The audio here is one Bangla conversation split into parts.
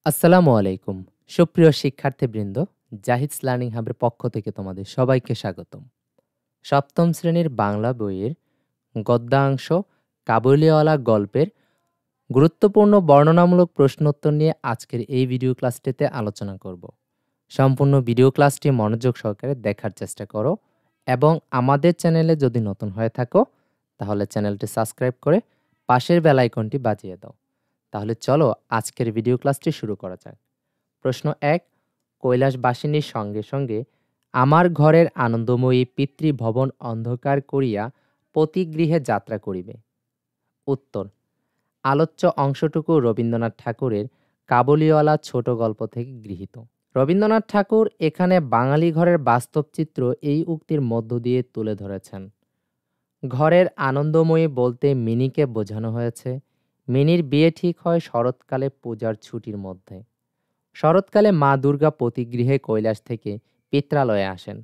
আসসালামু আলাইকুম। সুপ্রিয় শিক্ষার্থীবৃন্দ, জাহিদস লার্নিং হাবের পক্ষ থেকে তোমাদের সবাইকে স্বাগতম। সপ্তম শ্রেণীর বাংলা বইয়ের গদ্যাংশ কাবুলিওয়ালা গল্পের গুরুত্বপূর্ণ বর্ণনামূলক প্রশ্নোত্তর নিয়ে আজকের এই ভিডিও ক্লাসটিতে আলোচনা করব। সম্পূর্ণ ভিডিও ক্লাসটি মনোযোগ সহকারে দেখার চেষ্টা করো এবং আমাদের চ্যানেলে যদি নতুন হয়ে থাকো তাহলে চ্যানেলটি সাবস্ক্রাইব করে পাশের বেল আইকনটি বাজিয়ে দাও। তাহলে চলো আজকের ভিডিও ক্লাসটি শুরু করা যাক। প্রশ্ন ১, কৈলাসবাসিনীর সঙ্গে সঙ্গে আমার ঘরের আনন্দময়ী পিতৃভবন অন্ধকার করিয়া পতিগৃহে যাত্রা করিবে। উত্তর, আলোচ্য অংশটুকু রবীন্দ্রনাথ ঠাকুরের কাবুলিওয়ালা ছোট গল্প থেকে গৃহীত। রবীন্দ্রনাথ ঠাকুর এখানে বাঙালি ঘরের বাস্তব চিত্র এই উক্তির মধ্য দিয়ে তুলে ধরেছেন। ঘরের আনন্দময়ী বলতে মিনিকে বোঝানো হয়েছে। মিনির বিয়ে ঠিক হয় শরৎকালে পূজার ছুটির মধ্যে। শরৎকালে মা দুর্গা পতিগৃহে কৈলাস থেকে পিত্রালয়ে আসেন।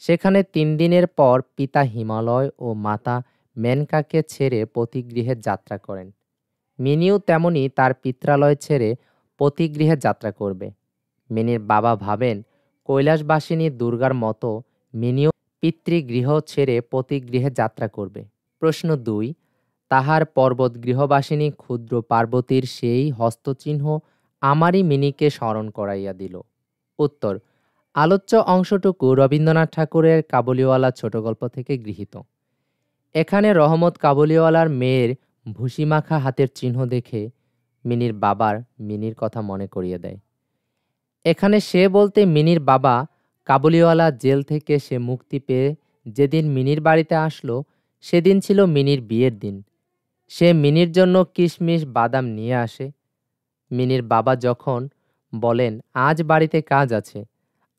সেখানে ৩ দিনের পর পিতা হিমালয় ও মাতা মেনকাকে ছেড়ে পতিগৃহে যাত্রা করেন। মিনিও তেমনি তার পিত্রালয় ছেড়ে পতিগৃহে যাত্রা করবে। মিনির বাবা ভাবেন কৈলাসবাসিনী দুর্গার মতো মিনিও পিতৃগৃহ ছেড়ে পতিগৃহে যাত্রা করবে। প্রশ্ন ২, তাহার পর্বত গৃহবাসিনী ক্ষুদ্র পার্বতীর সেই হস্তচিহ্ন আমারই মিনিকে স্মরণ করাইয়া দিল। উত্তর, আলোচ্য অংশটুকু রবীন্দ্রনাথ ঠাকুরের কাবুলিওয়ালা ছোট গল্প থেকে গৃহীত। এখানে রহমত কাবুলিওয়ালার মেয়ের ভুসিমাখা হাতের চিহ্ন দেখে মিনির বাবার মিনির কথা মনে করিয়ে দেয়। এখানে সে বলতে মিনির বাবা কাবুলিওয়ালা জেল থেকে সে মুক্তি পেয়ে যেদিন মিনির বাড়িতে আসলো সেদিন ছিল মিনির বিয়ের দিন। সে মিনির জন্য কিশমিশ বাদাম নিয়ে আসে। মিনির বাবা যখন বলেন আজ বাড়িতে কাজ আছে,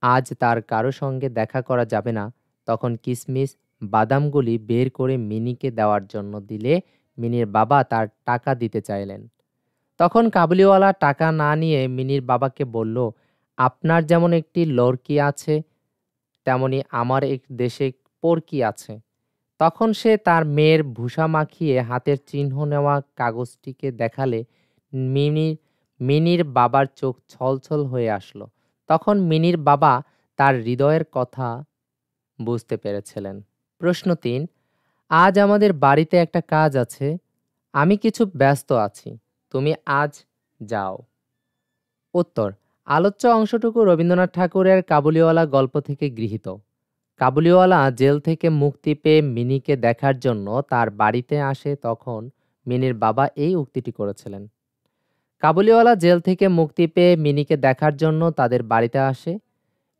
আজ তার কারো সঙ্গে দেখা করা যাবে না, তখন কিশমিশ বাদামগুলি বের করে মিনিকে দেওয়ার জন্য দিলে মিনির বাবা তার টাকা দিতে চাইলেন। তখন কাবুলিওয়ালা টাকা না নিয়ে মিনির বাবাকে বলল, আপনার যেমন একটি লড়কি আছে তেমনি আমার এক দেশে পরকি আছে। তখন সে তার মেয়ের ভুসা মাখিয়ে হাতের চিহ্ন নেওয়া কাগজটিকে দেখালে মিনির বাবার চোখ ছলছল হয়ে আসলো। তখন মিনির বাবা তার হৃদয়ের কথা বুঝতে পেরেছিলেন। প্রশ্ন ৩, আজ আমাদের বাড়িতে একটা কাজ আছে, আমি কিছু ব্যস্ত আছি, তুমি আজ যাও। উত্তর, আলোচ্য অংশটুকু রবীন্দ্রনাথ ঠাকুরের কাবুলিওয়ালা গল্প থেকে গৃহীত। কাবুলিওয়ালা জেল থেকে মুক্তি পেয়ে মিনিকে দেখার জন্য তার বাড়িতে আসে, তখন মিনির বাবা এই উক্তিটি করেছিলেন। কাবুলিওয়ালা জেল থেকে মুক্তি পেয়ে মিনিকে দেখার জন্য তাদের বাড়িতে আসে।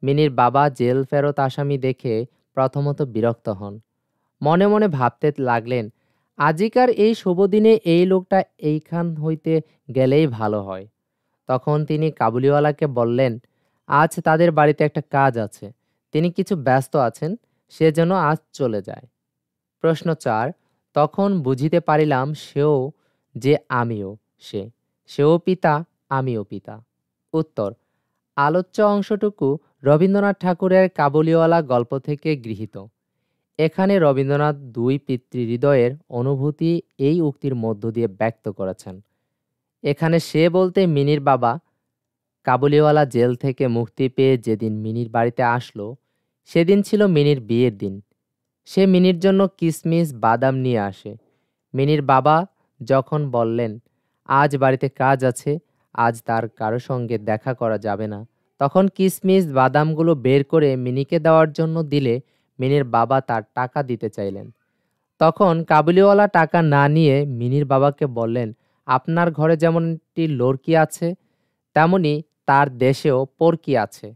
মিনির বাবা জেল ফেরত আসামি দেখে প্রথমত বিরক্ত হন। মনে মনে ভাবতে লাগলেন, আজিকার এই শুভ দিনে এই লোকটা এইখান হইতে গেলেই ভালো হয়। তখন তিনি কাবুলিওয়ালাকে বললেন, আজ তাদের বাড়িতে একটা কাজ আছে, তিনি কিছু ব্যস্ত আছেন, সে যেন আজ চলে যায়। প্রশ্ন ৪, তখন বুঝিতে পারিলাম সেও যে আমিও সেও পিতা আমিও পিতা। উত্তর, আলোচ্য অংশটুকু রবীন্দ্রনাথ ঠাকুরের কাবুলিওয়ালা গল্প থেকে গৃহীত। এখানে রবীন্দ্রনাথ দুই পিতৃহৃদয়ের অনুভূতি এই উক্তির মধ্য দিয়ে ব্যক্ত করেছেন। এখানে সে বলতে মিনির বাবা কাবুলিওয়ালা জেল থেকে মুক্তি পেয়ে যেদিন মিনির বাড়িতে আসলো সেদিন ছিল মিনির বিয়ের দিন। সে মিনির জন্য কিশমিশ বাদাম নিয়ে আসে। মিনির বাবা যখন বললেন আজ বাড়িতে কাজ আছে, আজ তার কারো সঙ্গে দেখা করা যাবে না, তখন কিশমিশ বাদামগুলো বের করে মিনিকে দেওয়ার জন্য দিলে মিনির বাবা তার টাকা দিতে চাইলেন। তখন কাবুলিওয়ালা টাকা না নিয়ে মিনির বাবাকে বললেন, আপনার ঘরে যেমন একটি লড়কি আছে তেমনি তার দেশেও পরকি আছে।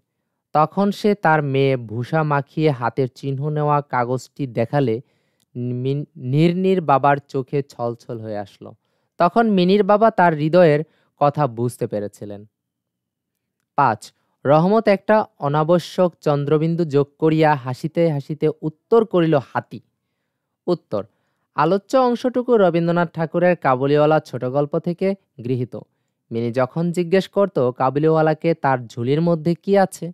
তখন সে তার মেয়ে ভুসা মাখিয়ে হাতের চিহ্ন নেওয়া কাগজটি দেখালে নির্নির বাবার চোখে ছলছল হয়ে আসলো। তখন মিনির বাবা তার হৃদয়ের কথা বুঝতে পেরেছিলেন। ৫, রহমত একটা অনাবশ্যক চন্দ্রবিন্দু যোগ করিয়া হাসিতে হাসিতে উত্তর করিল হাতি। উত্তর, আলোচ্য অংশটুকু রবীন্দ্রনাথ ঠাকুরের কাবুলিওয়ালা ছোট গল্প থেকে গৃহীত। মিনি যখন জিজ্ঞেস করত কাবুলিওয়ালাকে তার ঝুলির মধ্যে কি আছে,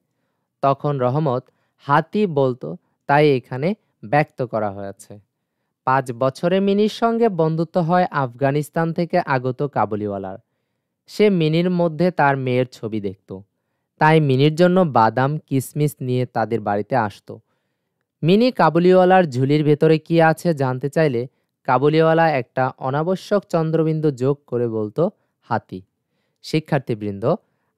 তখন রহমত হাতি বলতো, তাই এখানে ব্যক্ত করা হয়েছে। ৫ বছরে মিনির সঙ্গে বন্ধুত্ব হয় আফগানিস্তান থেকে আগত কাবুলিওয়ালার। সে মিনির মধ্যে তার মেয়ের ছবি দেখত, তাই মিনির জন্য বাদাম কিশমিশ নিয়ে তাদের বাড়িতে আসতো। মিনি কাবুলিওয়ালার ঝুলির ভেতরে কি আছে জানতে চাইলে কাবুলিওয়ালা একটা অনাবশ্যক চন্দ্রবিন্দু যোগ করে বলতো, হাতি। শিক্ষার্থীবৃন্দ,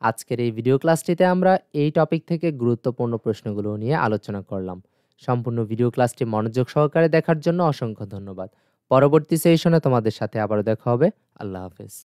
আজকের এই ভিডিও ক্লাসটিতে আমরা এই টপিক থেকে গুরুত্বপূর্ণ প্রশ্নগুলো নিয়ে আলোচনা করলাম। সম্পূর্ণ ভিডিও ক্লাসটি মনোযোগ সহকারে দেখার জন্য অসংখ্য ধন্যবাদ। পরবর্তী সেশনে তোমাদের সাথে আবারও দেখা হবে। আল্লাহ হাফেজ।